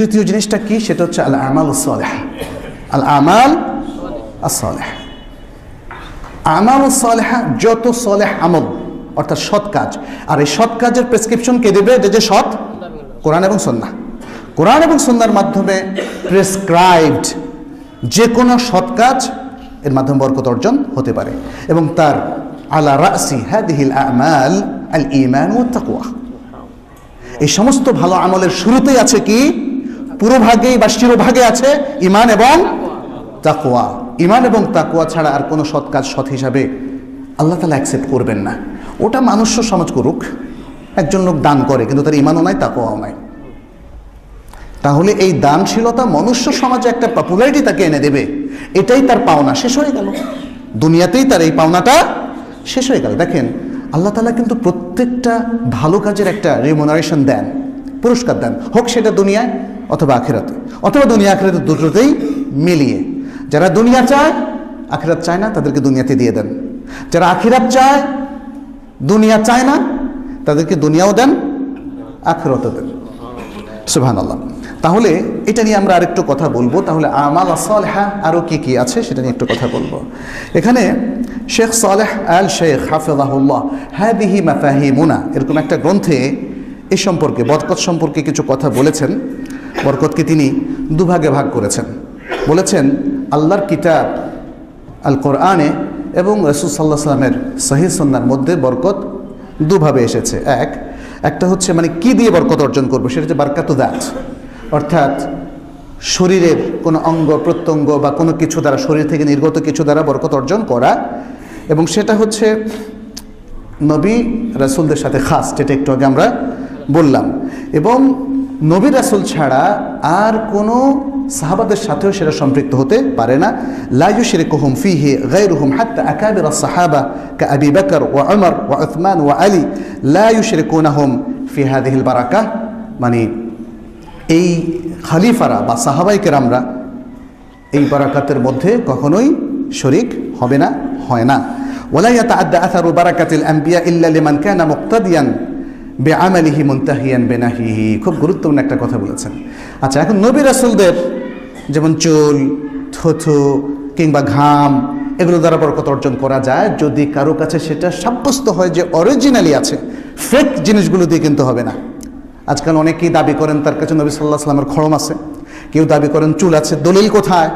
তৃতীয় জিনিসটা কি, সেটা হচ্ছে আল আমাল সালেহ। আল আমাল সালেহ, আমাল সালেহ, যত সালেহ আমল অর্থাৎ সৎ কাজ। আর এই সৎ কাজের প্রেসক্রিপশন কে দেবে? যে সৎ কোরআন এবং সুন্নাহ। কোরআন এবং সুন্নাহর মাধ্যমে প্রেসক্রাইবড যে কোনো সৎ কাজ এর মাধ্যমে বরকত অর্জন হতে পারে। এবং তার আলা রাসি হাদিহিল আমাল আল ঈমান ওয়াত তাকওয়া। এই সমস্ত ভালো আমলের শুরুতেই আছে কি? পুরোভাগেই বা শিরোভাগে আছে ঈমান এবং তাকওয়া। ঈমান এবং তাকওয়া ছাড়া আর কোনো সৎ কাজ সৎ হিসাবে আল্লাহ তাআলা অ্যাকসেপ্ট করবেন না। ওটা মানুষ সমাজ করুক, একজন লোক দান করে কিন্তু তার ঈমানও নাই, তাকওয়াও নাই, তাহলে এই দানশীলতা মনুষ্য সমাজে একটা পপুলারিটি তাকে এনে দেবে, এটাই তার পাওনা, শেষ হয়ে গেল। দুনিয়াতেই তার এই পাওনাটা শেষ হয়ে গেল। দেখেন, আল্লাহ তাআলা কিন্তু প্রত্যেকটা ভালো কাজের একটা রিমুনারেশন দেন, পুরস্কার দেন, হোক সেটা দুনিয়ায় অথবা আখিরাতে, অথবা দুনিয়া আখিরাতে দুটোতেই মিলিয়ে। যারা দুনিয়া চায়, আখিরাত চায় না, তাদেরকে দুনিয়াতে দিয়ে দেন। যারা আখিরাত চায়, দুনিয়া চায় না, তাদেরকে দুনিয়াও দেন, আখিরাতও দেন। সুবহানাল্লাহ। তাহলে এটা নিয়ে আমরা আরেকটু কথা বলবো। তাহলে আমাল সালেহা আরও কি কি আছে সেটা নিয়ে একটু কথা বলবো। এখানে শেখ সালেহ আল শেখ হাফিজাহুল্লাহ হাদিহি মাফাহিমুনা এরকম একটা গ্রন্থে এই সম্পর্কে, বরকত সম্পর্কে কিছু কথা বলেছেন। বরকতকে তিনি দুভাগে ভাগ করেছেন। বলেছেন আল্লাহর কিতাব আল কোরআনে এবং রাসূল সাল্লাল্লাহু আলাইহি ওয়াসাল্লামের সহিহ সুন্নাহর মধ্যে বরকত দুভাবে এসেছে। একটা হচ্ছে মানে কি দিয়ে বরকত অর্জন করবো, সেটা হচ্ছে বারকাতু দাত, অর্থাৎ শরীরের কোনো অঙ্গ প্রত্যঙ্গ বা কোনো কিছু দ্বারা, শরীর থেকে নির্গত কিছু দ্বারা বরকত অর্জন করা। এবং সেটা হচ্ছে নবী রাসূলদের সাথে খাস, যেটা একটু আগে আমরা বললাম। এবং নবী রাসূল ছাড়া আর কোনো সাহাবাদের সাথেও সেটা সম্পৃক্ত হতে পারে না। লা ইউশরিকুহুম ফীহি গায়রুহুম হাত্তা আকাবির আস-সাহাবা কাআবি বকর ওয়া উমর ওয়া উসমান ওয়া আলী লা ইউশরিকুনাহুম ফি হাযিহিল বারাকাহ। মানে এই খলিফারা বা সাহাবায়ে কেরামরা এই বারাকাতের মধ্যে কখনোই শরীক হবে না, হয় না। ওয়ালা ইয়াতাআদ্দা আথারু বারাকাতিল আম্বিয়া ইল্লা লিমান কানা মুক্তাদিয়ান বেআমালিহি মুনতাহিয়ান বেনাহিহি। খুব গুরুত্বপূর্ণ একটা কথা বলেছেন। আচ্ছা, এখন নবী রাসূলদের যেমন চুল, থুথু কিংবা ঘাম, এগুলো দ্বারা বরকত অর্জন করা যায় যদি কারো কাছে সেটা সাব্যস্ত হয় যে অরিজিনালি আছে। ফেক জিনিসগুলো দিয়ে কিন্তু হবে না। আজকাল অনেকেই দাবি করেন তার কাছে নবী সাল্লাল্লাহু আলাইহি ওয়াসাল্লামের খড়ম আছে, কেউ দাবি করেন চুল আছে। দলিল কোথায়?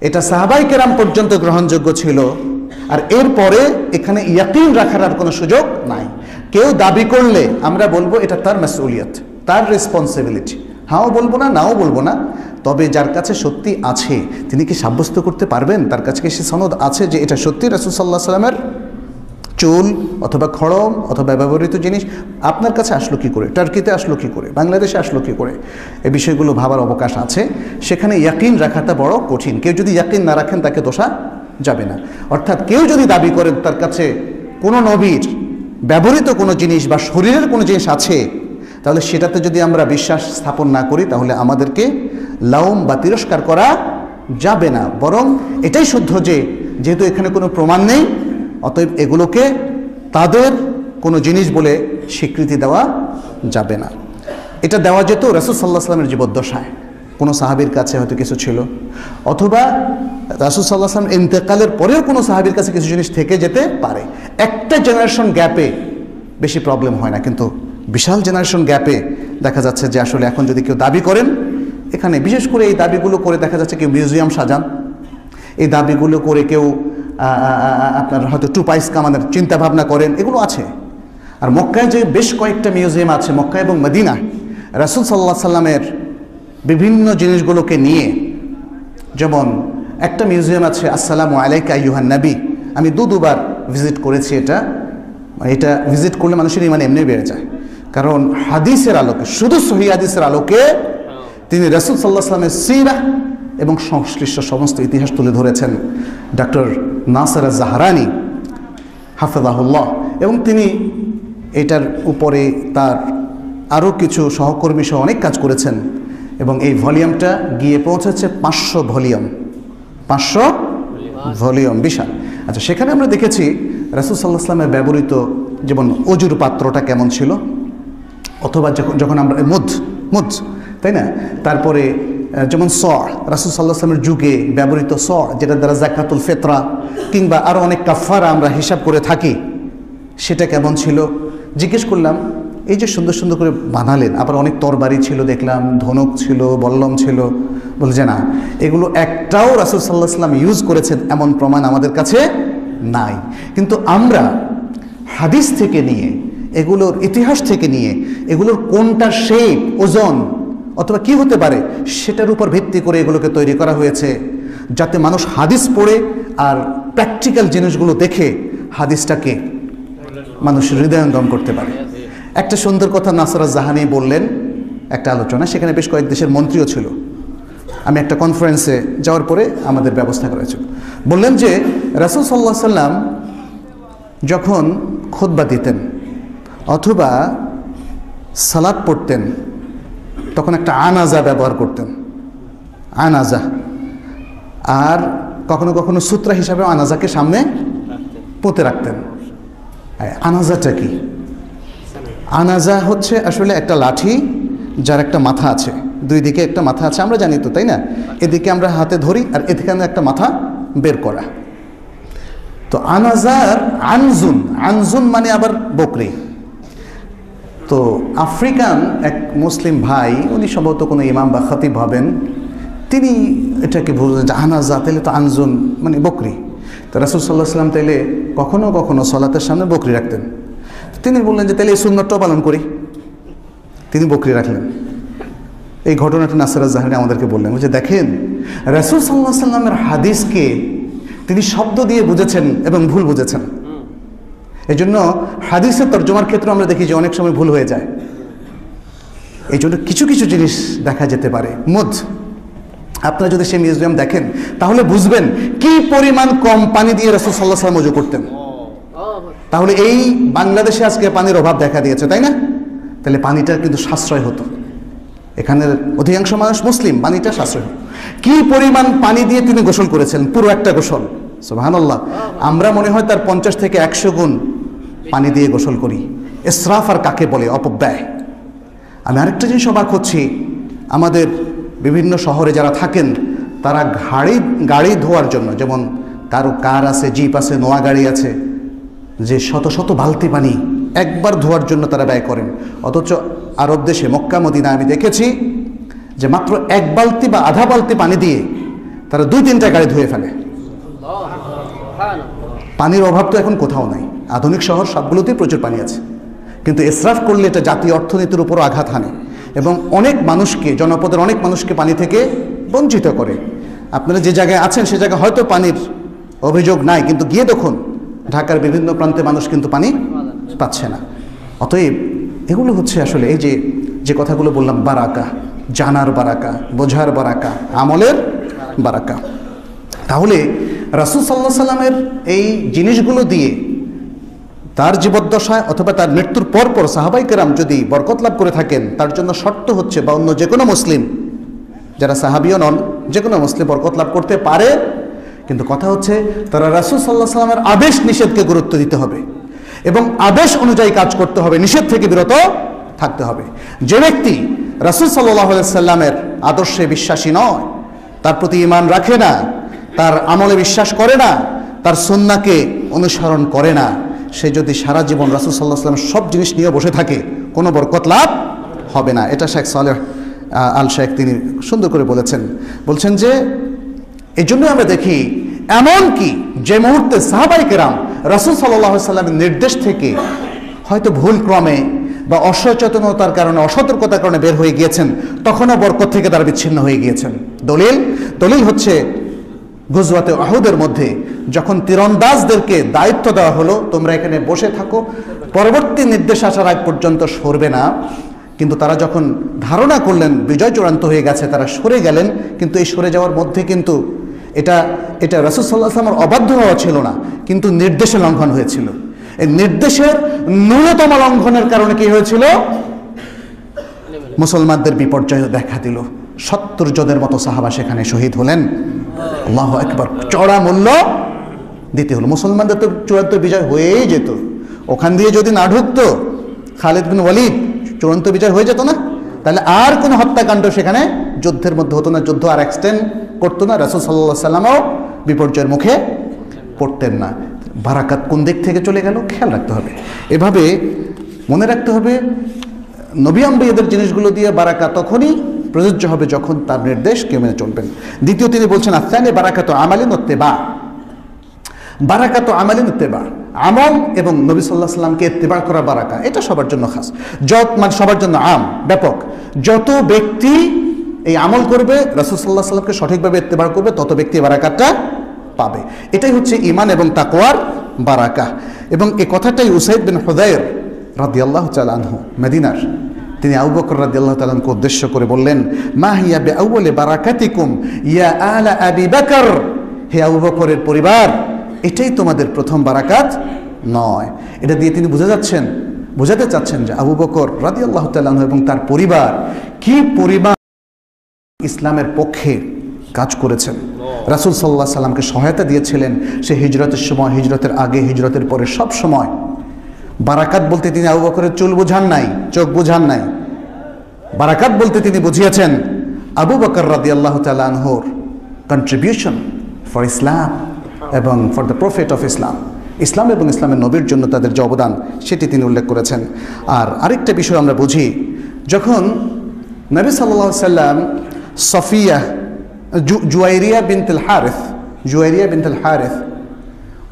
এটা সাহাবায়ে কেরাম পর্যন্ত গ্রহণযোগ্য ছিল, আর এরপরে এখানে ইয়াকিন রাখার আর কোনো সুযোগ নাই। কেউ দাবি করলে আমরা বলবো এটা তার মাসউলিয়ত, তার রেসপন্সিবিলিটি। হাও বলবো না, নাও বলবো না। তবে যার কাছে সত্যি আছে তিনি কি সাব্যস্ত করতে পারবেন? তার কাছে কি সে সনদ আছে যে এটা সত্যি রাসূল সাল্লাল্লাহু আলাইহি ওয়াসাল্লামের চুল অথবা খড়ম অথবা ব্যবহৃত জিনিস আপনার কাছে আসলো কি করে, টার্কিতে আসলো কি করে, বাংলাদেশে আসলো কি করে? এই বিষয়গুলো ভাবার অবকাশ আছে। সেখানে ইয়াকিন রাখাটা বড় কঠিন। কেউ যদি ইয়াকিন না রাখেন তাকে দোষা যাবে না। অর্থাৎ কেউ যদি দাবি করেন তার কাছে কোনো নবীর ব্যবহৃত কোনো জিনিস বা শরীরের কোনো জিনিস আছে, তাহলে সেটাতে যদি আমরা বিশ্বাস স্থাপন না করি তাহলে আমাদেরকে লাউম বা তিরস্কার করা যাবে না। বরং এটাই শুদ্ধ যে যেহেতু এখানে কোনো প্রমাণ নেই, অতএব এগুলোকে তাদের কোনো জিনিস বলে স্বীকৃতি দেওয়া যাবে না। এটা দেওয়া যেত রাসূল সাল্লাল্লাহু আলাইহি ওয়াসাল্লামের জীবদ্দশায়, কোনো সাহাবীর কাছে হয়তো কিছু ছিল, অথবা রাসূল সাল্লাল্লাহু আলাইহি ওয়াসাল্লাম ইন্তেকালের পরেও কোনো সাহাবীর কাছে কিছু জিনিস থেকে যেতে পারে। একটা জেনারেশন গ্যাপে বেশি প্রবলেম হয় না, কিন্তু বিশাল জেনারেশন গ্যাপে দেখা যাচ্ছে যে আসলে এখন যদি কেউ দাবি করেন, এখানে বিশেষ করে এই দাবিগুলো করে দেখা যাচ্ছে কেউ মিউজিয়াম সাজান, এই দাবিগুলো করে কেউ আপনার হয়তো টুপাইস কামানের চিন্তা ভাবনা করেন, এগুলো আছে। আর মক্কায় যে বেশ কয়েকটা মিউজিয়াম আছে, মক্কা এবং মদিনায় রাসূল সাল্লাল্লাহু আলাইহি ওয়াসাল্লামের বিভিন্ন জিনিসগুলোকে নিয়ে, যেমন একটা মিউজিয়াম আছে আসসালামু আলাইকা আইয়ুহান নবী। আমি দুবার ভিজিট করেছি। এটা ভিজিট করলে মানুষের ঈমান এমনি বেড়ে যায়, কারণ হাদিসের আলোকে, শুধু সহিহ হাদিসের আলোকে তিনি রাসূল সাল্লাল্লাহু আলাইহি ওয়াসাল্লামের সিরাহ এবং সংশ্লিষ্ট সমস্ত ইতিহাস তুলে ধরেছেন ডক্টর নাসির আয-যাহরানী হাফিজাহুল্লাহ। এবং তিনি এটার উপরে তার আরও কিছু সহকর্মী সহ অনেক কাজ করেছেন। এবং এই ভলিউমটা গিয়ে পৌঁছেছে 500 ভলিউম, 500 ভলিউম, বিশাল। আচ্ছা, সেখানে আমরা দেখেছি রাসূল সাল্লাল্লাহু আলাইহি ওয়াসাল্লামের ব্যবহৃত যেমন অজুর পাত্রটা কেমন ছিল, অথবা যখন আমরা মুদ তাই না? তারপরে যেমন রাসূল সাল্লাল্লাহু আলাইহি ওয়াসাল্লামের যুগে ব্যবহৃত যেটা দ্বারা যাকাতুল ফিতরা কিংবা আরও অনেক কাফারা আমরা হিসাব করে থাকি, সেটা কেমন ছিল জিজ্ঞেস করলাম। এই যে সুন্দর সুন্দর করে বানালেন, আবার অনেক তরবারি ছিল দেখলাম, ধনুক ছিল, বল্লম ছিল, বলে যে না, এগুলো একটাও রাসূল সাল্লাল্লাহু আলাইহি ওয়াসাল্লাম ইউজ করেছেন এমন প্রমাণ আমাদের কাছে নাই। কিন্তু আমরা হাদিস থেকে নিয়ে, এগুলোর ইতিহাস থেকে নিয়ে, এগুলোর কোনটা শেপ, ওজন অথবা কি হতে পারে সেটার উপর ভিত্তি করে এগুলোকে তৈরি করা হয়েছে, যাতে মানুষ হাদিস পড়ে আর প্র্যাকটিক্যাল জিনিসগুলো দেখে হাদিসটাকে মানুষ হৃদয়ঙ্গম করতে পারে। একটা সুন্দর কথা নাসরাত জাহানি বললেন একটা আলোচনা, সেখানে বেশ কয়েক দেশের মন্ত্রীও ছিল। আমি একটা কনফারেন্সে যাওয়ার পরে আমাদের ব্যবস্থা করা হয়েছিল। বললেন যে রাসূল সাল্লাল্লাহু আলাইহি সাল্লাম যখন খুতবা দিতেন অথবা সালাত পড়তেন, তখন একটা আনাজা ব্যবহার করতেন, আনাজা। আর কখনো কখনো সূত্রা হিসাবে আনাজাকে সামনে পুঁতে রাখতেন। আনাজাটা কি? আনাজা হচ্ছে আসলে একটা লাঠি যার একটা মাথা আছে, দুই দিকে একটা মাথা আছে, আমরা জানি তো, তাই না? এদিকে আমরা হাতে ধরি আর এদিকে একটা মাথা বের করা। তো আনাজার আনজুন, আনজুন মানে আবার বকরি। তো আফ্রিকান এক মুসলিম ভাই, উনি সম্ভবত কোনো ইমাম বা খতিব হবেন, তিনি এটাকে বুঝলেন যে আনাজা, তাইলে তো আনজুন মানে বকরি। তো রাসূল সাল্লাল্লাহু আলাইহি ওয়াসাল্লাম তাইলে কখনো কখনো সলাতের সামনে বকরি রাখতেন। তিনি বললেন যে তাইলে এই সুন্নতটাও পালন করি, তিনি বকরি রাখলেন। এই ঘটনাটা নাসরাত জাহানি আমাদেরকে বললেন যে দেখেন, রাসূল সাল্লাল্লাহু আলাইহি ওয়াসাল্লামের হাদিসকে তিনি শব্দ দিয়ে বুঝেছেন এবং ভুল বুঝেছেন। এই জন্য হাদিসের তর্জমার ক্ষেত্রে আমরা দেখি যে অনেক সময় ভুল হয়ে যায়। এই জন্য কিছু কিছু জিনিস দেখা যেতে পারে। আপনারা যদি সেই মিউজিয়াম দেখেন তাহলে বুঝবেন কি পরিমাণ কম পানি দিয়ে রাসূল সাল্লাল্লাহু আলাইহি ওয়াসাল্লাম ওযু করতেন। তাহলে এই বাংলাদেশে আজকে পানির অভাব দেখা দিয়েছে, তাই না? তাহলে পানিটা কিন্তু সাশ্রয় হতো। এখানের অধিকাংশ মানুষ মুসলিম, পানিটা সাশ্রয় হতো। কি পরিমাণ পানি দিয়ে তিনি গোসল করেছেন, পুরো একটা গোসল। সুবহানাল্লাহ। আমরা মনে হয় তার 50 থেকে 100 গুণ পানি দিয়ে গোসল করি। ইসরাফ আর কাকে বলে? অপব্যয়। আমি আরেকটা জিনিস অবাক হচ্ছি, আমাদের বিভিন্ন শহরে যারা থাকেন তারা গাড়ি ধোয়ার জন্য, যেমন কারো কার আছে, জিপ আছে, নোয়া গাড়ি আছে, যে শত শত বালতি পানি একবার ধোয়ার জন্য তারা ব্যয় করেন। অথচ আরব দেশে মক্কা মদিনা আমি দেখেছি যে মাত্র 1 বালতি বা আধা বালতি পানি দিয়ে তারা 2-3টা গাড়ি ধুয়ে ফেলে। পানির অভাব তো এখন কোথাও নাই, আধুনিক শহর সবগুলোতেই প্রচুর পানি আছে, কিন্তু ইসরাফ করলে এটা জাতীয় অর্থনীতির উপরও আঘাত হানে এবং অনেক মানুষকে, জনপদের অনেক মানুষকে পানি থেকে বঞ্চিত করে। আপনারা যে জায়গায় আছেন সে জায়গায় হয়তো পানির অভিযোগ নাই, কিন্তু গিয়ে দেখুন ঢাকার বিভিন্ন প্রান্তে মানুষ কিন্তু পানি পাচ্ছে না। অতএব এগুলো হচ্ছে আসলে এই যে কথাগুলো বললাম, বারাকা, জানার বারাকা, বোঝার বারাকা, আমলের বারাকা। তাহলে রাসূল সাল্লাল্লাহু আলাইহি সাল্লামের এই জিনিসগুলো দিয়ে তার জীবদ্দশায় অথবা তার মৃত্যুর পর সাহাবায়ে কেরাম যদি বরকত লাভ করে থাকেন, তার জন্য শর্ত হচ্ছে, বা অন্য যে কোনো মুসলিম যারা সাহাবীও নন, যে কোনো মুসলিম বরকত লাভ করতে পারে, কিন্তু কথা হচ্ছে তারা রাসূল সাল্লাল্লাহু আলাইহি সাল্লামের আদেশ নিষেধকে গুরুত্ব দিতে হবে এবং আদেশ অনুযায়ী কাজ করতে হবে, নিষেধ থেকে বিরত থাকতে হবে। যে ব্যক্তি রাসূল সাল্লাল্লাহু আলাইহি সাল্লামের আদর্শে বিশ্বাসী নয়, তার প্রতি ঈমান রাখে না, তার আমলে বিশ্বাস করে না, তার সুন্নাহকে অনুসরণ করে না, সে যদি সারা জীবন রাসূল সাল্লাল্লাহু আলাইহি সাল্লামের সব জিনিস নিয়ে বসে থাকে, কোনো বরকত লাভ হবে না। এটা শেখ সালেহ আল শেখ তিনি সুন্দর করে বলছেন যে এই জন্য আমরা দেখি এমনকি যে মুহূর্তে সাহাবায়ে কেরাম রাসূল সাল্লাল্লাহু আলাইহি সাল্লামের নির্দেশ থেকে হয়তো ভুল ক্রমে বা অসচেতনতার কারণে, অসতর্কতার কারণে বের হয়ে গিয়েছেন, তখনও বরকত থেকে তারা বিচ্ছিন্ন হয়ে গিয়েছেন। দলিল হচ্ছে গজওয়াতে উহুদের মধ্যে যখন তীরন্দাজদেরকে দায়িত্ব দেওয়া হলো, তোমরা এখানে বসে থাকো, পরবর্তী নির্দেশ আসার আগ পর্যন্ত সরবে না, কিন্তু তারা যখন ধারণা করলেন বিজয় চূড়ান্ত হয়ে গেছে, তারা সরে গেলেন। কিন্তু এই সরে যাওয়ার মধ্যে কিন্তু এটা রাসূল সাল্লাল্লাহু আলাইহি ওয়াসাল্লামের অবাধ্য হওয়া ছিল না, কিন্তু নির্দেশের লঙ্ঘন হয়েছিল। এই নির্দেশের ন্যূনতম লঙ্ঘনের কারণে কি হয়েছিল? মুসলমানদের বিপর্যয় দেখা দিল। 70 জনের মতো সাহাবা সেখানে শহীদ হলেন। আল্লাহু আকবার। চড়া মূল্য দিতে হলো। মুসলমানদের তো চূড়ান্ত বিজয় হয়েই যেত, ওখান দিয়ে যদি না ঢুকতো খালিদ বিন ওয়ালিদ, চূড়ান্ত বিজয় হয়ে যেত না? তাহলে আর কোনো হত্যাকাণ্ড সেখানে যুদ্ধের মধ্যে হতো না, যুদ্ধ আর এক্সটেন্ড করতো না, রাসূল সাল্লাল্লাহু আলাইহি ওয়াসাল্লামও বিপর্যয়ের মুখে পড়তেন না। বারাকাত কোন দিক থেকে চলে গেল খেয়াল রাখতে হবে। এভাবে মনে রাখতে হবে নবী আম্বিয়াদের জিনিসগুলো দিয়ে বারাকা তখনই প্রযোজ্য হবে যখন তার নির্দেশ কেউ মেনে চলবেন। দ্বিতীয় তিনি বলছেন আসানে বারাকাত আমালিন ইত্তেবা, বারাকাত আমালিন ইত্তেবা, আমল এবং নবী সাল্লাল্লাহু আলাইহি ওয়াসাল্লামকে ইত্তেবা করা বারাকা, এটা সবার জন্য খাস, মানে সবার জন্য আম, ব্যাপক। যত ব্যক্তি এই আমল করবে, রাসূল সাল্লাল্লাহু আলাইহি ওয়াসাল্লামকে সঠিকভাবে ইত্তেবা করবে, তত ব্যক্তি বারাকাতটা পাবে। এটাই হচ্ছে ঈমান এবং তাকওয়ার বারাকা। এবং এই কথাটাই উসাইদ বিন হুযায়র রাদিয়াল্লাহু তাআলা আনহু মদিনার, তিনি আবু বকর রাদিয়াল্লাহু তাআলা আনহুকে উদ্দেশ্য করে বললেন, মা হিয়া বিআউয়ালি বারাকাতিকুম ইয়া আলা আবি বকর, হে আবু বকরের পরিবার, এটাই তোমাদের প্রথম বারাকাত নয়। এটা দিয়ে তিনি বোঝাতে চাচ্ছেন যে আবু বকর রাদিয়াল্লাহু তাআলা আনহু এবং তার পরিবার কি পরিবার ইসলামের পক্ষে কাজ করেছেন, রাসূল সাল্লাল্লাহু আলাইহি সাল্লামকে সহায়তা দিয়েছিলেন। সে হিজরতের সময়, হিজরতের আগে, হিজরতের পরে সব সময়। বারাকাত বলতে তিনি আবু বকরের চুল বুঝান নাই, চোখ বুঝান নাই। বারাকাত বলতে তিনি বুঝিয়েছেন আবু বকর রাদিয়াল্লাহু তাআলা আনহুর কন্ট্রিবিউশন ফর ইসলাম এবং for the prophet of Islam, ইসলাম এবং ইসলামের নবীর জন্য তাদের যে অবদান সেটি তিনি উল্লেখ করেছেন। আর আরেকটা বিষয় আমরা বুঝি, যখন নবী সাল্লাল্লাহু আলাইহি সাল্লাম সফিয়া জুয়াইরিয়া বিনতুল হারিস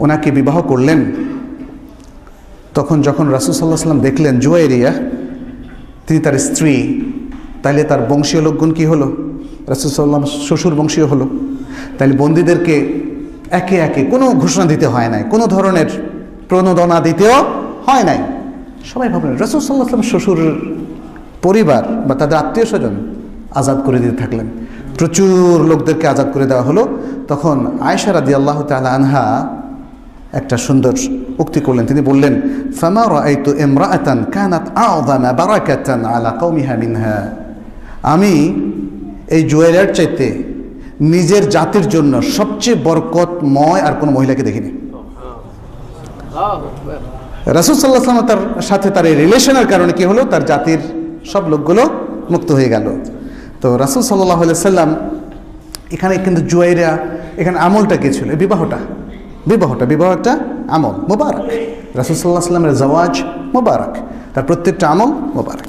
ওনাকে বিবাহ করলেন, তখন যখন রাসূল সাল্লাল্লাহু আলাইহি সাল্লাম দেখলেন জুয়াইরিয়া তিনি তার স্ত্রী, তাইলে তার বংশীয় লোকগুণ কি হলো? রাসূল সাল্লাল্লাহু আলাইহি সাল্লাম শ্বশুর বংশীয় হলো। তাইলে বন্দীদেরকে একে একে কোনো ঘোষণা দিতে হয় নাই, কোনো ধরনের প্রণোদনা দিতেও হয় নাই। সবাই ভাবলেন রাসূল সাল্লাল্লাহু আলাইহি সাল্লাম শ্বশুরের পরিবার বা তাদের আত্মীয় স্বজন আজাদ করে দিতে থাকলেন, প্রচুর লোকদেরকে আজাদ করে দেওয়া হলো। তখন আয়েশা রাদিয়াল্লাহু তাআলা আনহা একটা সুন্দর উক্তি করলেন, তিনি বললেন, ফামা রাআইতু ইমরাআতান কানাত আ'যামা বারাকাতান আলা কওমিহা মিনহা, আমি এই জুয়াইরিয়ার চাইতে নিজের জাতির জন্য সবচেয়ে বরকতময় আর কোনো মহিলাকে দেখিনি। রাসূল সাল্লাল্লাহু আলাইহি ওয়াসাল্লাম তার সাথে তার এই রিলেশনের কারণে কি হলো, তার জাতির সব লোকগুলো মুক্ত হয়ে গেল। তো রাসূল সাল্লাল্লাহু আলাইহি ওয়াসাল্লাম এখানে কিন্তু জুয়াইরিয়া, এখানে আমলটা কি ছিল? বিবাহ একটা আমল মুবারক, রাসূল সাল্লাল্লাহু আলাইহি ওয়াসাল্লামের জাওয়াজ মুবারক, তার প্রত্যেকটা আমল মুবারক।